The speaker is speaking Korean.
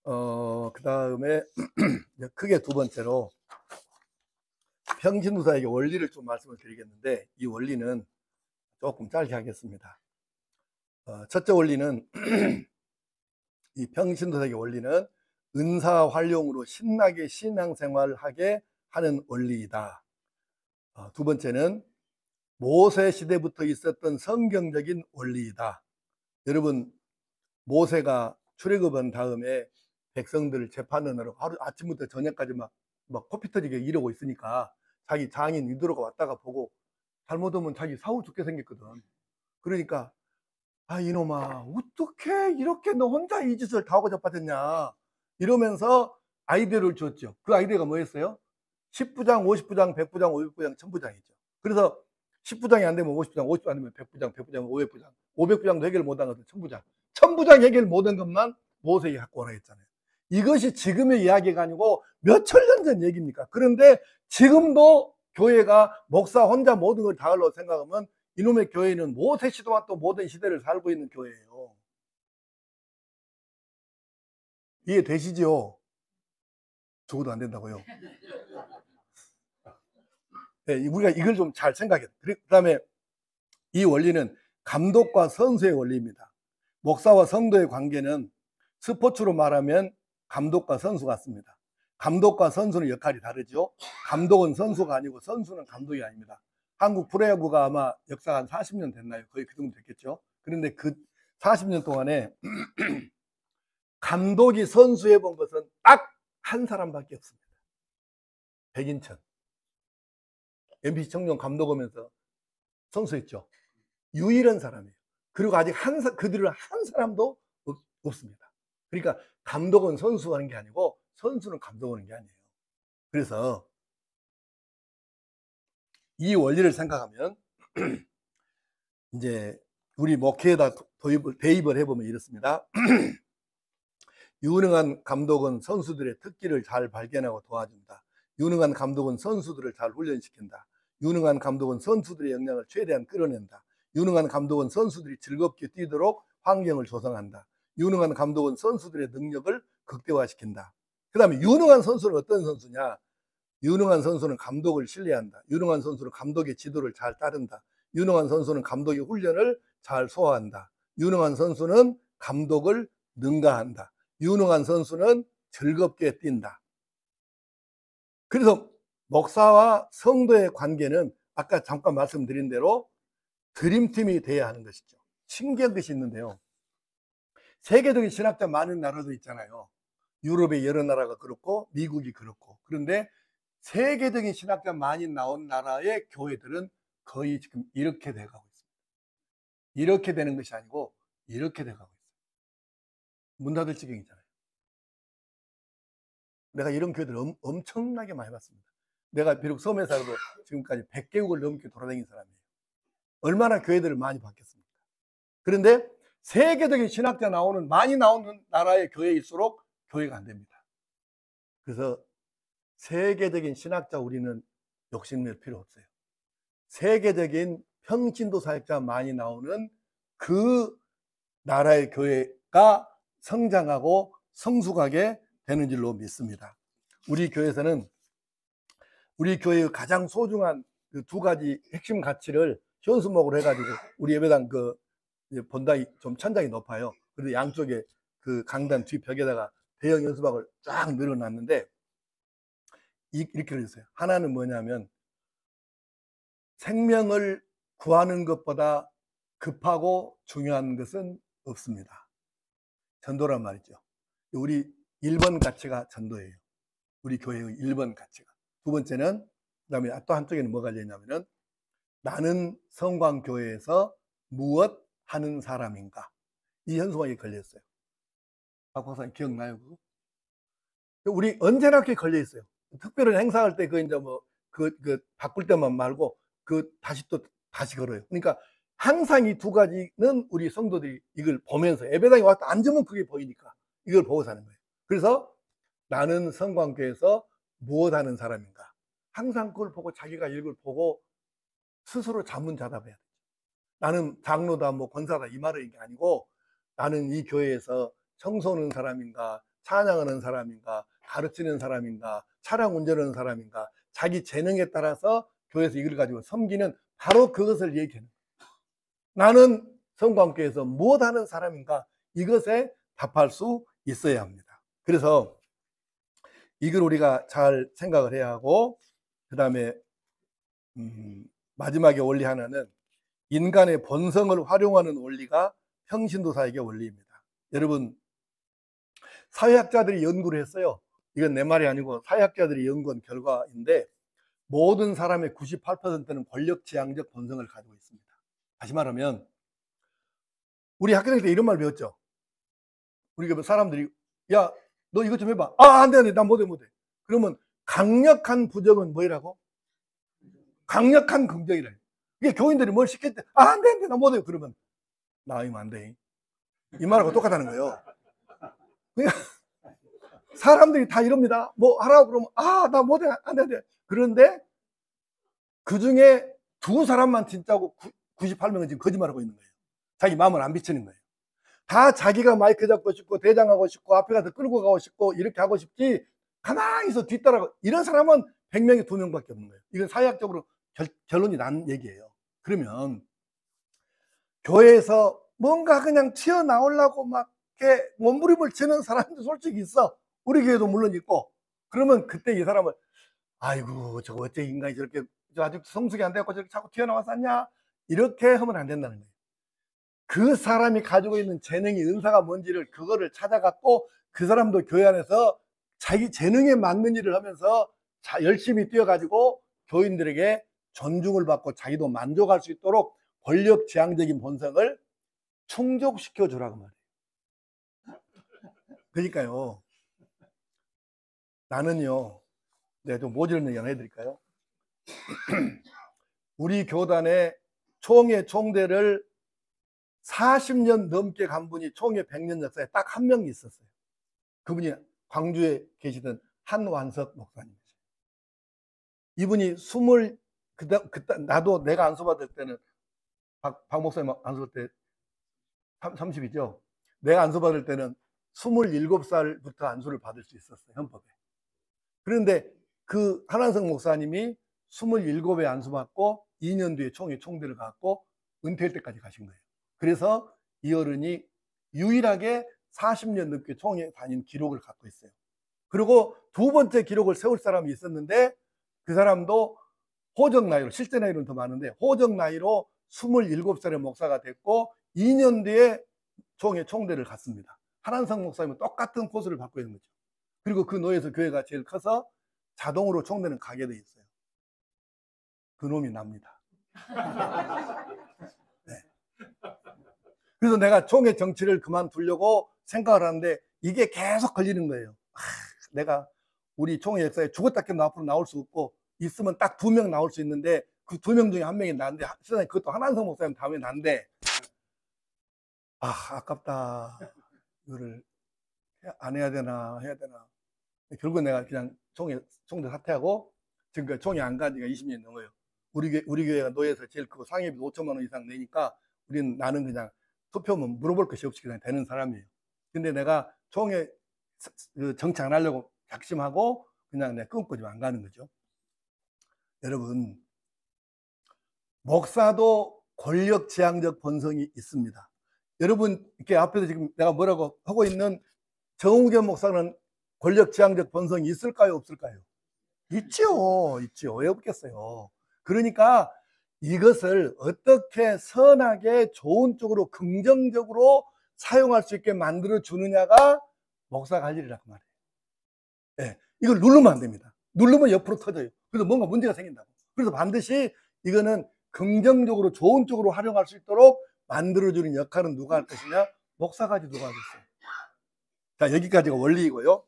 그 다음에 크게 두 번째로 평신도사에게 원리를 좀 말씀을 드리겠는데, 이 원리는 조금 짧게 하겠습니다. 첫째 원리는 이 평신도사에게 원리는 은사 활용으로 신나게 신앙생활을 하게 하는 원리이다. 두 번째는 모세 시대부터 있었던 성경적인 원리이다. 여러분, 모세가 출애굽한 다음에 백성들을 재판하느라고 하루 아침부터 저녁까지 막 코피 터지게 이러고 있으니까 자기 장인 위도로가 왔다가 보고 잘못하면 자기 사후 죽게 생겼거든. 그러니까 이놈아, 어떻게 이렇게 너 혼자 이 짓을 다 하고 자빠졌냐 이러면서 아이디어를 줬죠. 그 아이디어가 뭐였어요? 10부장, 50부장, 100부장, 500부장, 1000부장이죠. 그래서 10부장이 안 되면 50부장, 50부장 안 되면 100부장, 100부장, 500부장, 500부장도 해결 못한 것은 1000부장, 1000부장 해결 못한 것만 모세에게 갖고 오라 했잖아요. 이것이 지금의 이야기가 아니고 몇천 년 전 얘기입니까? 그런데 지금도 교회가 목사 혼자 모든 걸 다 하려고 생각하면 이놈의 교회는 모세 시대와 또 모든 시대를 살고 있는 교회예요. 이해되시죠? 적어도 안 된다고요. 네, 우리가 이걸 좀 잘 생각해요. 그 다음에 이 원리는 감독과 선수의 원리입니다. 목사와 성도의 관계는 스포츠로 말하면 감독과 선수 같습니다. 감독과 선수는 역할이 다르죠. 감독은 선수가 아니고 선수는 감독이 아닙니다. 한국 프로야구가 아마 역사가 한 40년 됐나요? 거의 그 정도 됐겠죠. 그런데 그 40년 동안에 감독이 선수해 본 것은 딱 한 사람밖에 없습니다. 백인천. MBC 청룡 감독하면서 선수했죠. 유일한 사람이에요. 그리고 아직 그들은 한 사람도 없습니다. 그러니까 감독은 선수가 하는 게 아니고 선수는 감독하는 게 아니에요. 그래서 이 원리를 생각하면 이제 우리 목회에다 대입을 해보면 이렇습니다. 유능한 감독은 선수들의 특기를 잘 발견하고 도와준다. 유능한 감독은 선수들을 잘 훈련시킨다. 유능한 감독은 선수들의 역량을 최대한 끌어낸다. 유능한 감독은 선수들이 즐겁게 뛰도록 환경을 조성한다. 유능한 감독은 선수들의 능력을 극대화시킨다. 그 다음에 유능한 선수는 어떤 선수냐? 유능한 선수는 감독을 신뢰한다. 유능한 선수는 감독의 지도를 잘 따른다. 유능한 선수는 감독의 훈련을 잘 소화한다. 유능한 선수는 감독을 능가한다. 유능한 선수는 즐겁게 뛴다. 그래서 목사와 성도의 관계는 아까 잠깐 말씀드린 대로 드림팀이 돼야 하는 것이죠. 신기한 것이 있는데요. 세계적인 신학자 많은 나라도 있잖아요. 유럽의 여러 나라가 그렇고 미국이 그렇고. 그런데 세계적인 신학자 많이 나온 나라의 교회들은 거의 지금 이렇게 돼가고 있습니다. 이렇게 되는 것이 아니고 이렇게 돼가고 있어요. 문 닫을 지경이잖아요. 내가 이런 교회들 엄청나게 많이 봤습니다. 내가 비록 섬에 살아도 지금까지 100개국을 넘게 돌아다닌 사람이에요. 얼마나 교회들을 많이 봤겠습니까? 그런데 세계적인 신학자 많이 나오는 나라의 교회일수록 교회가 안 됩니다. 그래서 세계적인 신학자 우리는 욕심낼 필요 없어요. 세계적인 평신도 사역자 많이 나오는 그 나라의 교회가 성장하고 성숙하게 되는 줄로 믿습니다. 우리 교회에서는 우리 교회의 가장 소중한 그 두 가지 핵심 가치를 현수목으로 해가지고 우리 예배당 본당이 좀 천장이 높아요. 그래서 양쪽에 그 강단 뒷벽에다가 대형 현수막을 쫙 늘어놨는데 이렇게 해주세요. 하나는 뭐냐면 생명을 구하는 것보다 급하고 중요한 것은 없습니다. 전도란 말이죠. 우리 1번 가치가 전도예요. 우리 교회의 1번 가치가. 두 번째는 그다음에 또 한쪽에는 뭐가 열려있냐면은 나는 성광교회에서 무엇 하는 사람인가? 이 현수막이 걸려있어요. 박 박사님 기억나요? 그거? 우리 언제나 그렇게 걸려있어요. 특별한 행사할 때 이제 바꿀 때만 말고 다시 걸어요. 그러니까 항상 이 두 가지는 우리 성도들이 이걸 보면서 예배당에 와서 앉으면 그게 보이니까 이걸 보고 사는 거예요. 그래서 나는 성광교회에서 무엇 하는 사람인가? 항상 그걸 보고 자기가 이걸 보고 스스로 자문자답해야 돼요. 나는 장로다 권사다 이 말은 이게 아니고 나는 이 교회에서 청소하는 사람인가 찬양하는 사람인가, 가르치는 사람인가, 차량 운전하는 사람인가, 자기 재능에 따라서 교회에서 이걸 가지고 섬기는, 바로 그것을 얘기하는 거예요. 나는 성광교회에서 무엇하는 사람인가, 이것에 답할 수 있어야 합니다. 그래서 이걸 우리가 잘 생각을 해야 하고, 그 다음에 마지막에 원리 하나는 인간의 본성을 활용하는 원리가 평신도사에게 원리입니다. 여러분, 사회학자들이 연구를 했어요. 이건 내 말이 아니고 사회학자들이 연구한 결과인데, 모든 사람의 98%는 권력지향적 본성을 가지고 있습니다. 다시 말하면, 우리 학교 다닐 때 이런 말 배웠죠. 우리가 사람들이, 야, 너 이것 좀 해봐. 아, 안 돼, 안 돼. 난 못해. 그러면 강력한 부정은 뭐라고? 강력한 긍정이라. 이게 교인들이 뭘 시킬 때, 아, 안 돼, 안 돼. 난 못해. 그러면, 나 이면 안 돼. 이 말하고 똑같다는 거예요. 그러니까 사람들이 다 이럽니다. 뭐 하라고 그러면, 아, 나 못해. 안 돼, 안 돼. 그런데 그 중에 두 사람만 진짜고 98명은 지금 거짓말하고 있는 거예요. 자기 마음을 안 비치는 거예요. 다 자기가 마이크 잡고 싶고 대장하고 싶고 앞에 가서 끌고 가고 싶고 이렇게 하고 싶지, 가만히 있어 뒤따라가. 이런 사람은 100명에 2명밖에 없는 거예요. 이건 사회학적으로 결론이 난 얘기예요. 그러면 교회에서 뭔가 그냥 튀어나오려고 막 이렇게 몸부림을 치는 사람도 솔직히 있어. 우리 교회도 물론 있고. 그러면 그때 이 사람을, 아이고 저거 어째 인간이 저렇게 아직 성숙이 안 되고 저렇게 자꾸 튀어나왔었냐, 이렇게 하면 안 된다는 거예요. 그 사람이 가지고 있는 재능이, 은사가 뭔지를, 그거를 찾아갖고 그 사람도 교회 안에서 자기 재능에 맞는 일을 하면서 열심히 뛰어가지고 교인들에게 존중을 받고 자기도 만족할 수 있도록 권력지향적인 본성을 충족시켜 주라고 말이에요. 그러니까요, 나는요, 내가 좀 모질는 얘기 하나 해드릴까요? 우리 교단의 총회 총대를 40년 넘게 간 분이 총회 100년 역사에 딱 한 명이 있었어요. 그분이 광주에 계시던 한완석 목사님이죠. 이분이 나도 내가 안수 받을 때는, 박 목사님 안수 받을 때 30이죠. 내가 안수 받을 때는 27살부터 안수를 받을 수 있었어요, 헌법에. 그런데 그 한완석 목사님이 27에 안수 받고 2년 뒤에 총회 총대를 갖고 은퇴할 때까지 가신 거예요. 그래서 이 어른이 유일하게 40년 넘게 총회 다닌 기록을 갖고 있어요. 그리고 두 번째 기록을 세울 사람이 있었는데, 그 사람도 호적 나이로, 실제 나이로는 더 많은데 호적 나이로 27살의 목사가 됐고 2년 뒤에 총회 총대를 갔습니다. 한완석 목사님은 똑같은 코스를 받고 있는 거죠. 그리고 그 노예에서 교회가 제일 커서 자동으로 총대는 가게 돼 있어요. 그 놈이 납니다. 네. 그래서 내가 총회 정치를 그만두려고 생각을 하는데 이게 계속 걸리는 거예요. 내가 우리 총회 역사에 죽었다 깨면 앞으로 나올 수 없고, 있으면 딱 2명 나올 수 있는데 그 2명 중에 1명이 나인데, 세상에 그것도 한완석 목사님 다음에 난데, 아깝다. 이거를 안 해야 되나 해야 되나. 결국 내가 그냥 총대 사퇴하고 지금까지 총회 안 간 지가 20년 넘어요. 우리 교회가 노예에서 제일 크고 상임비 5천만 원 이상 내니까 나는 그냥 투표면 물어볼 것이 없이 그냥 되는 사람이에요. 근데 내가 총회 정치 안 하려고 작심하고 그냥 내가 끊고 안 가는 거죠. 여러분, 목사도 권력지향적 본성이 있습니다. 여러분, 이렇게 앞에서 지금 내가 뭐라고 하고 있는 정우겸 목사는 권력지향적 본성이 있을까요, 없을까요? 있죠. 왜 없겠어요? 그러니까 이것을 어떻게 선하게 좋은 쪽으로 긍정적으로 사용할 수 있게 만들어 주느냐가 목사가 할 일이라고 말해요. 네, 이걸 누르면 안 됩니다. 누르면 옆으로 터져요. 그래서 뭔가 문제가 생긴다고. 그래서 반드시 이거는 긍정적으로 좋은 쪽으로 활용할 수 있도록 만들어주는 역할은 누가 할 것이냐? 목사가 누가 하겠어요. 자, 여기까지가 원리이고요.